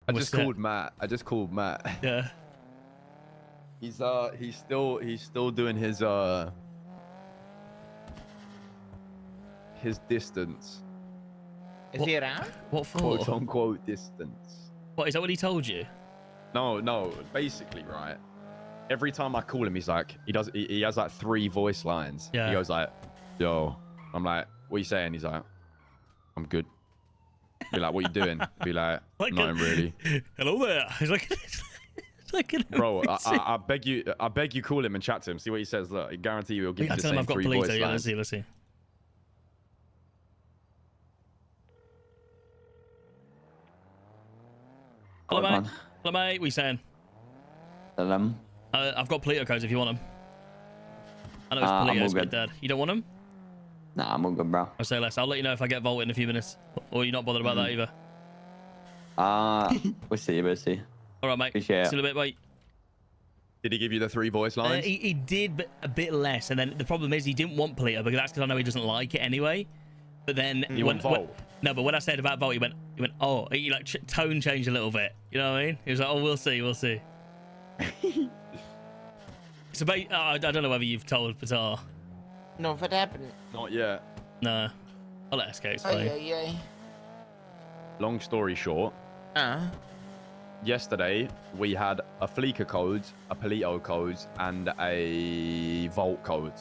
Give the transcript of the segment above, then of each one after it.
I just called Matt. Yeah. He's still doing his distance. Is he around? What for? Quote unquote distance. What, is that what he told you? No. Basically, right. Every time I call him, he's like, he has like 3 voice lines. Yeah. He goes like, "Yo," I'm like, "What are you saying?" He's like, "I'm good." Be like, "What you doing?" Be like, "Nothing really." Hello there. He's like, it's like bro, I beg you, call him and chat to him. See what he says. Look, I guarantee you, he'll give you the same 3 voice lines. Yeah, let's see. Hello, mate. Hello, mate. What are you saying? I've got Polito codes if you want them. I know it's Polito's, but Dad. You don't want them? Nah, I'm all good, bro. I'll say less. I'll let you know if I get vaulted in a few minutes. Or you're not bothered about that either. We'll see. All right, mate. Appreciate it. See you in a bit, mate. Did he give you the 3 voice lines? He did, but a bit less. And then the problem is he didn't want Polito because that's because I know he doesn't like it anyway. But then want Volt? No, but when I said about Volt, he went, oh, he like tone changed a little bit. You know what I mean? He was like, oh, we'll see. So, I don't know whether you've told Patar. No, what happened? Not yet. No, I'll let SK explain. Yeah. Long story short, yesterday we had a Fleeker code, a Polito code, and a Volt code.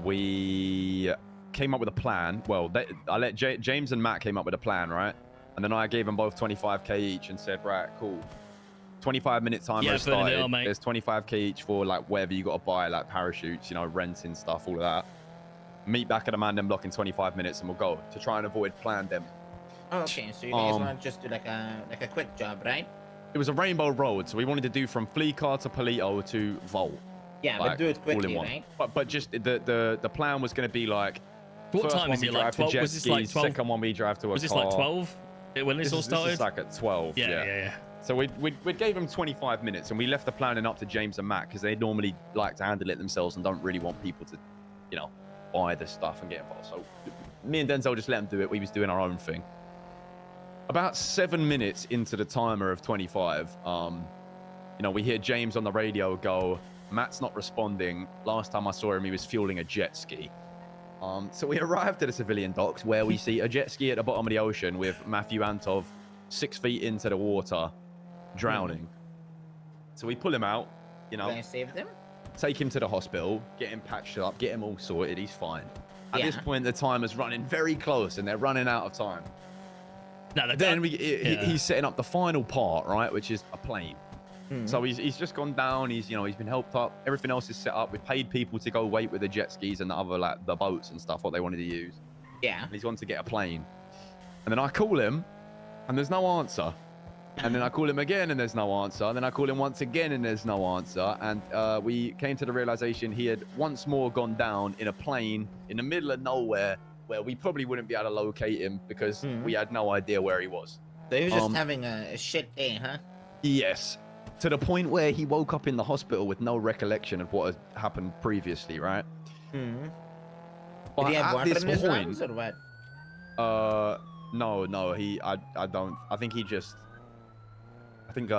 We came up with a plan. Well, I let James and Matt came up with a plan, right? And then I gave them both 25k each and said, right, cool. 25-minute timer has started. There's 25k each for like whatever you got to buy, like parachutes, renting stuff, all of that. Meet back at a Mandem block in 25 minutes and we'll go to try and avoid planned dem. Okay, so you guys want to just do like a quick job, right? It was a rainbow road, so we wanted to do from Fleeker to Polito to Volt. Yeah, but do it quickly, right? But just the plan was going to be like. What time is it? Like 12? Was this like 12? Second one we drive to a car. Was this like 12 when this all started? This is like at 12. Yeah. So we gave them 25 minutes and we left the planning up to James and Matt because they normally like to handle it themselves and don't really want people to, buy the stuff and get involved. So me and Denzel just let them do it. We was doing our own thing. About 7 minutes into the timer of 25, we hear James on the radio go, Matt's not responding. Last time I saw him, he was fueling a jet ski. So we arrived at the civilian docks where we see a jet ski at the bottom of the ocean with Matthew Antov 6 feet into the water, drowning. So we pull him out, Can I save them? Take him to the hospital, get him patched up, get him all sorted. He's fine. At this point, the timer's running very close and they're running out of time. Then he's setting up the final part, right, which is a plane. So he's just gone down. He's been helped up. Everything else is set up. We paid people to go wait with the jet skis and the other the boats and stuff what they wanted to use. Yeah. And he's gone to get a plane. And then I call him, and there's no answer. And then I call him again, and there's no answer. And then I call him once again, and there's no answer. And we came to the realization he had once more gone down in a plane in the middle of nowhere, where we probably wouldn't be able to locate him because we had no idea where he was. So he was just having a shit day, huh? Yes. To the point where he woke up in the hospital with no recollection of what had happened previously, right? But did he have water in his point, lungs or what? No, I think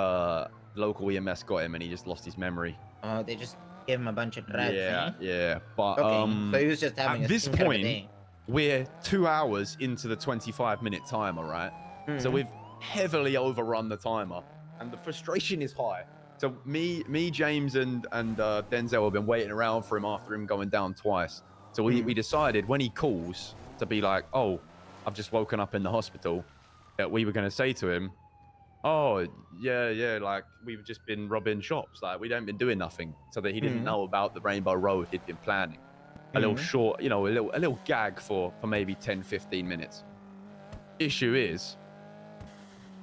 local EMS got him and he just lost his memory. Oh, they just gave him a bunch of drugs. Yeah. But okay. So he was just having at this point, we're 2 hours into the 25-minute timer, right? So we've heavily overrun the timer, and the frustration is high. So me, James, and Denzel have been waiting around for him after him going down twice. So we decided when he calls to be like, "Oh, I've just woken up in the hospital," that we were going to say to him, "Oh, yeah, like we've just been robbing shops, like we don't been doing nothing," so that he didn't know about the Rainbow Road he'd been planning. A little short, a little gag for maybe 10-15 minutes. Issue is,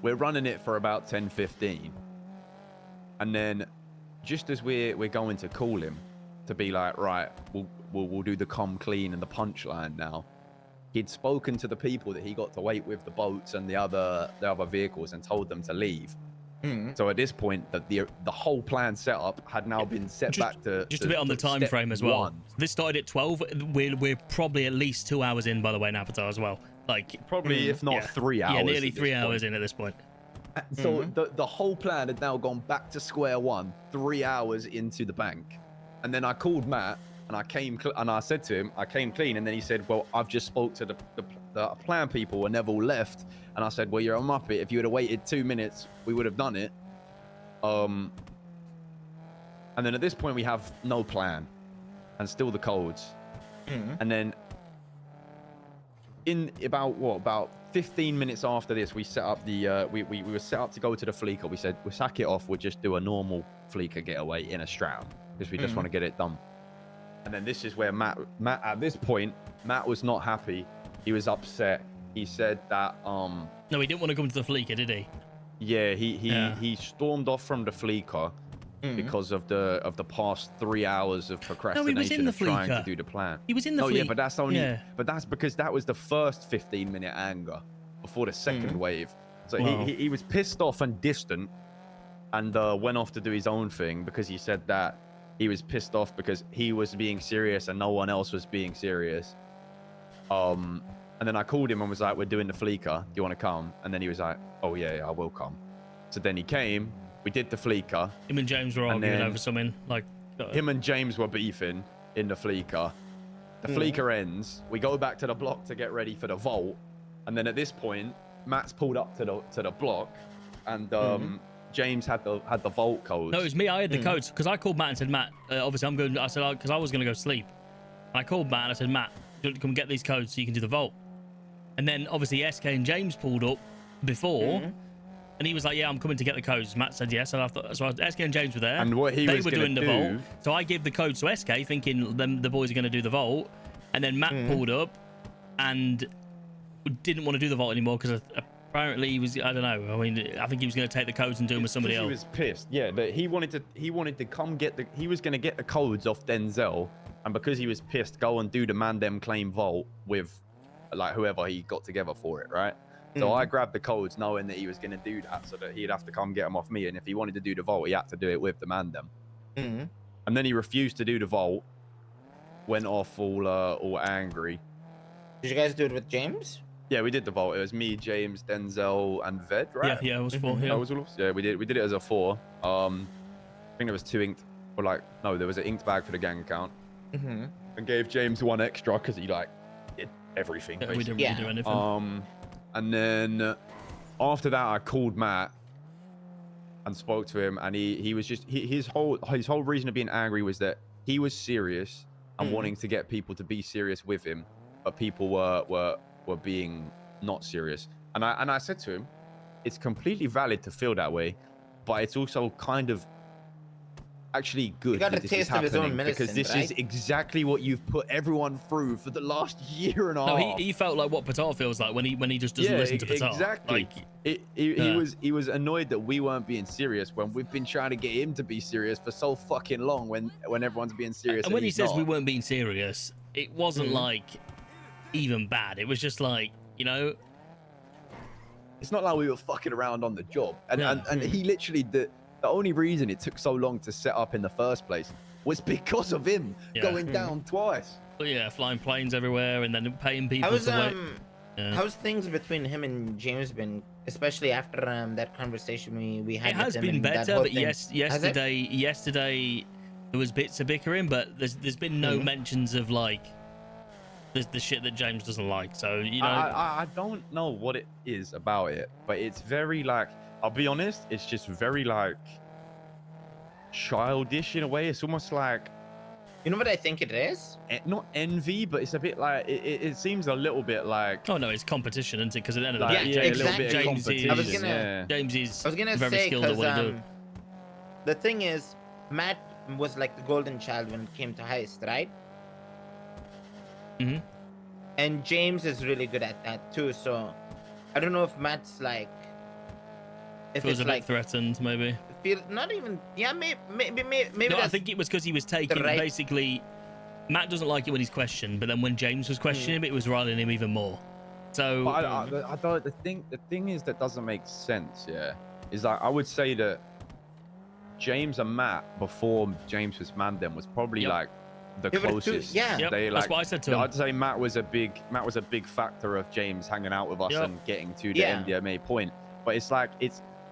we're running it for about 10-15, and then just as we're going to call him to be like, right, we'll do the come clean and the punchline now, he'd spoken to the people that he got to wait with, the boats and the other vehicles, and told them to leave. So at this point, the whole plan setup had now been set back to just a bit on the time frame as well. This started at 12. We're probably at least 2 hours in, by the way, Napatar as well. Like Probably, if not yeah. 3 hours. Yeah, nearly at this 3 hours point. in at this point. So the whole plan had now gone back to square one, 3 hours into the bank. And then I called Matt and I said to him, I came clean. And then he said, well, I've just spoke to the plan people and they've all left. And I said, well, you're a muppet. If you would have waited 2 minutes, we would have done it. And then at this point we have no plan and still the codes. And then in about 15 minutes after this, we set up the we were set up to go to the fleeker. We said we'll sack it off, we'll just do a normal fleeker getaway in a Stratum because we just want to get it done. And then this is where Matt at this point, Matt was not happy. He was upset. He said that No, he didn't want to come to the fleeker, did he? yeah, he stormed off from the fleeker because of the past 3 hours of procrastination of trying to do the plan. He was in the No, fleet. yeah, but that's only but that's because that was the first 15-minute anger before the second wave. So he was pissed off and distant and went off to do his own thing because he said that he was pissed off because he was being serious and no one else was being serious. And then I called him and was like, we're doing the fleeker. Do you want to come? And then he was like, oh yeah, I will come. So then he came. We did the fleeker. Him and James were arguing over something. Like him and James were beefing in the fleeker. The fleeker ends. We go back to the block to get ready for the vault. And then at this point, Matt's pulled up to the block, and James had the vault codes. No, it was me. I had the codes because I called Matt and said, Matt, obviously I'm going. I said because I was going to go sleep. I called Matt and I said, Matt, come get these codes so you can do the vault. And then obviously SK and James pulled up before. And he was like, yeah, I'm coming to get the codes. Matt said yes. And I thought, so SK and James were there. And what they were doing the vault. So I gave the codes to SK thinking the boys are going to do the vault. And then Matt pulled up and didn't want to do the vault anymore because apparently he was, I don't know. I mean, I think he was going to take the codes and do them with somebody else. He was pissed. Yeah, but he wanted to come get he was going to get the codes off Denzel. And because he was pissed, go and do the Mandem claim vault with like whoever he got together for it, right? So I grabbed the codes knowing that he was going to do that so that he'd have to come get them off me. And if he wanted to do the vault, he had to do it with the Mandem. And then he refused to do the vault, went off all angry. Did you guys do it with James? Yeah, we did the vault. It was me, James, Denzel, and Ved, right? Yeah, it was 4. Yeah. That was all of us? Yeah, we did it as a 4. I think there was 2 inked, or like, no, there was an inked bag for the gang account. And gave James 1 extra because he like did everything. We didn't really do anything. And then after that, I called Matt and spoke to him, and he was just his whole reason of being angry was that he was serious and wanting to get people to be serious with him, but people were being not serious. And I said to him, it's completely valid to feel that way, but it's also kind of actually good got that a this taste is of his own happening medicine, because this right? is exactly what you've put everyone through for the last year and a half. No, he felt like what Patar feels like when he just doesn't listen to Patar. Exactly. Like, He was annoyed that we weren't being serious when we've been trying to get him to be serious for so fucking long when everyone's being serious. and when he he's says not. we weren't being serious, it wasn't like even bad. It was just like, you know, it's not like we were fucking around on the job. And he literally the only reason it took so long to set up in the first place was because of him going down twice. But yeah, flying planes everywhere and then paying people How's to wait. how's things between him and James been, especially after that conversation we had? It has with him been and that better, whole but thing? yesterday there was bits of bickering, but there's been no mentions of like the shit that James doesn't like. So you know, I don't know what it is about it, but it's very like, I'll be honest, it's just very like childish in a way. It's almost like, You know what I think it is? not envy, but it's a bit like it seems a little bit like. oh no, it's competition, isn't it? Because at the end of the Like, day, yeah, James, a little bit of James is competition. I was gonna- yeah. James is I was gonna very say skilled at what he because does. the thing is, Matt was like the golden child when it came to heist, right? Mhm. And James is really good at that too. So I don't know if Matt's like, if Feels it's a bit like threatened, maybe. feel not even maybe No, I that's, think it was because he was taking right- basically. Matt doesn't like it when he's questioned, but then when James was questioning him, it was riling him even more. So But I don't. The thing is that doesn't make sense. Yeah, is like I would say that James and Matt before James was Mandem was probably Yep. like the They were two- closest. yeah. Yep, They, that's what I said to him. I'd say Matt was a big factor of James hanging out with us Yep. and getting to the Yeah. MDMA point. But it's like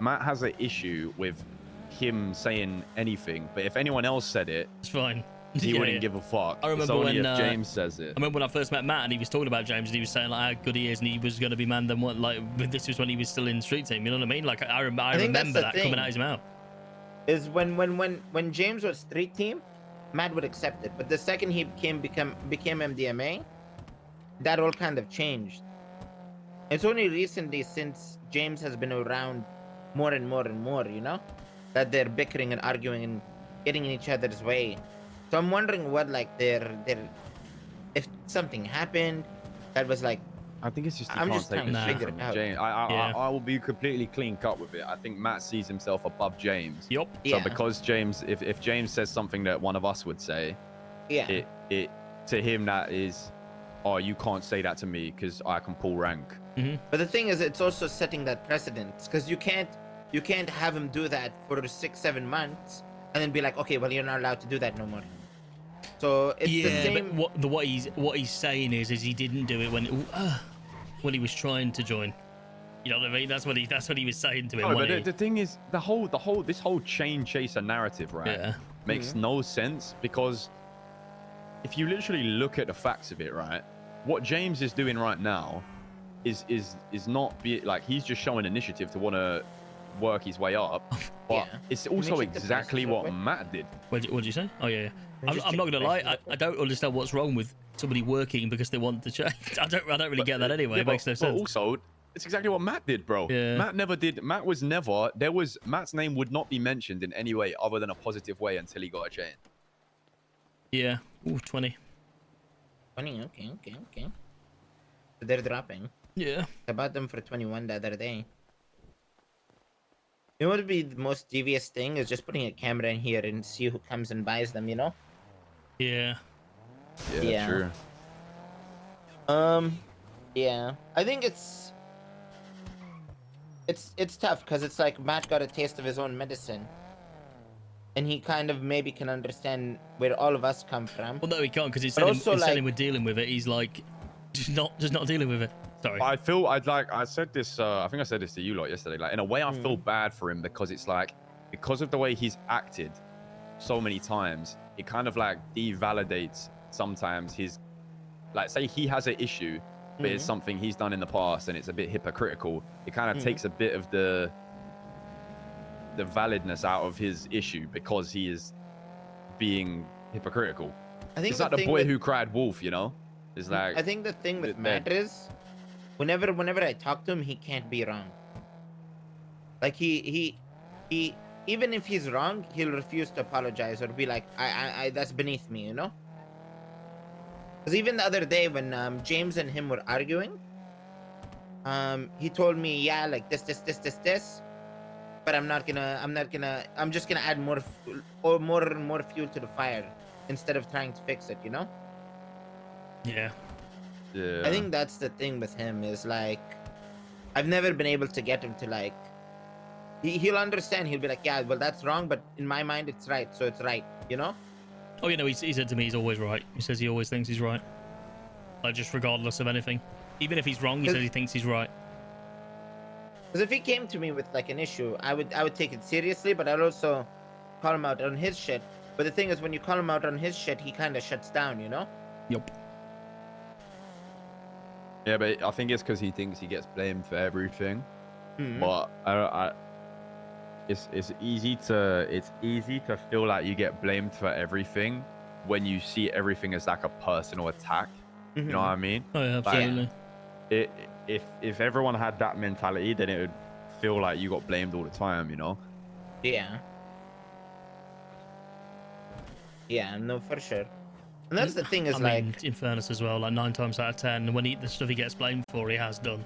Matt has an issue with him saying anything. But if anyone else said it, It's fine. he Yeah, wouldn't yeah. give a fuck. I remember it's only when, if James says it. I remember when I first met Matt and he was talking about James and he was saying like how good he is and he was going to be Mandem. What like this was when he was still in Street Team. You know what I mean? Like I think that's remember the that thing. coming out of his mouth. Is when James was street team, Matt would accept it. But the second he became MDMA, that all kind of changed. It's only recently since James has been around more and more and more, you know, that they're bickering and arguing and getting in each other's way. So I'm wondering what like their if something happened that was like I think it's just he I'm can't just take trying to shit figure from it out. James. Yeah. I will be completely clean cut with it. I think Matt sees himself above James. Yup. So yeah, because James, if James says something that one of us would say, yeah. it to him that is, oh, you can't say that to me because I can pull rank. But the thing is, it's also setting that precedent because you can't have him do that for 6-7 months and then be like, okay, well, you're not allowed to do that no more. So it's the Yeah, same. but what he's saying is he didn't do it when he was trying to join. You know what I mean? That's what he was saying to him. No, wasn't but he? the thing is, this whole chain chaser narrative, right, Yeah. makes no sense because if you literally look at the facts of it, right, what James is doing right now is not like he's just showing initiative to want to work his way up, but Yeah. it's Can we also check the exactly prices real what quick? Matt did. What'd you say? Oh yeah. Can you just I'm not check gonna the lie. prices real I don't understand what's wrong with somebody working because they want to change. I don't really get that anyway. Yeah, It makes no but sense. also, it's exactly what Matt did, bro. Yeah. Matt never did. Matt's name would not be mentioned in any way other than a positive way until he got a chain. Yeah. Ooh, 20. 20. Okay. So they're dropping. Yeah. I bought them for 21 the other day. You know what would be the most devious thing is just putting a camera in here and see who comes and buys them. You know? Yeah. Yeah. True. Yeah. I think it's tough because it's like Matt got a taste of his own medicine, and he kind of maybe can understand where all of us come from. Well, no, he can't because But also, instead like- we're dealing with it. He's like, just not dealing with it. Sorry. I feel I said this. I think I said this to you lot yesterday. Like in a way, I feel bad for him because it's like because of the way he's acted so many times, it kind of like devalidates sometimes his like say he has an issue, but it's something he's done in the past and it's a bit hypocritical. It kind of takes a bit of the validness out of his issue because he is being hypocritical. I think It's like the thing boy with- who cried wolf, you know? It's like I think the thing with that- Matt is, whenever I talk to him, he can't be wrong. Like he even if he's wrong, he'll refuse to apologize or be like, I that's beneath me, you know? Because even the other day when James and him were arguing, he told me, yeah, like this, but I'm just gonna add more fuel to the fire instead of trying to fix it, you know? Yeah. yeah. I think that's the thing with him is like, I've never been able to get him to like, he'll understand. He'll be like, yeah, well, that's wrong, but in my mind, it's right. So it's right, you know? Oh, you know, he said to me he's always right. He says he always thinks he's right. Like, just regardless of anything. Even if he's wrong, he says he thinks he's right. Because if he came to me with like an issue, I would take it seriously, but I'd also call him out on his shit. But the thing is, when you call him out on his shit, he kind of shuts down, you know? Yup. Yeah, but I think it's because he thinks he gets blamed for everything. Mhm. But it's easy to feel like you get blamed for everything when you see everything as like a personal attack. You know what I mean? Oh, yeah, absolutely. If everyone had that mentality, then it would feel like you got blamed all the time. You know? Yeah. Yeah, no, for sure. And that's the thing is I like, mean, in fairness as well, like 9 times out of 10, when the stuff he gets blamed for, he has done.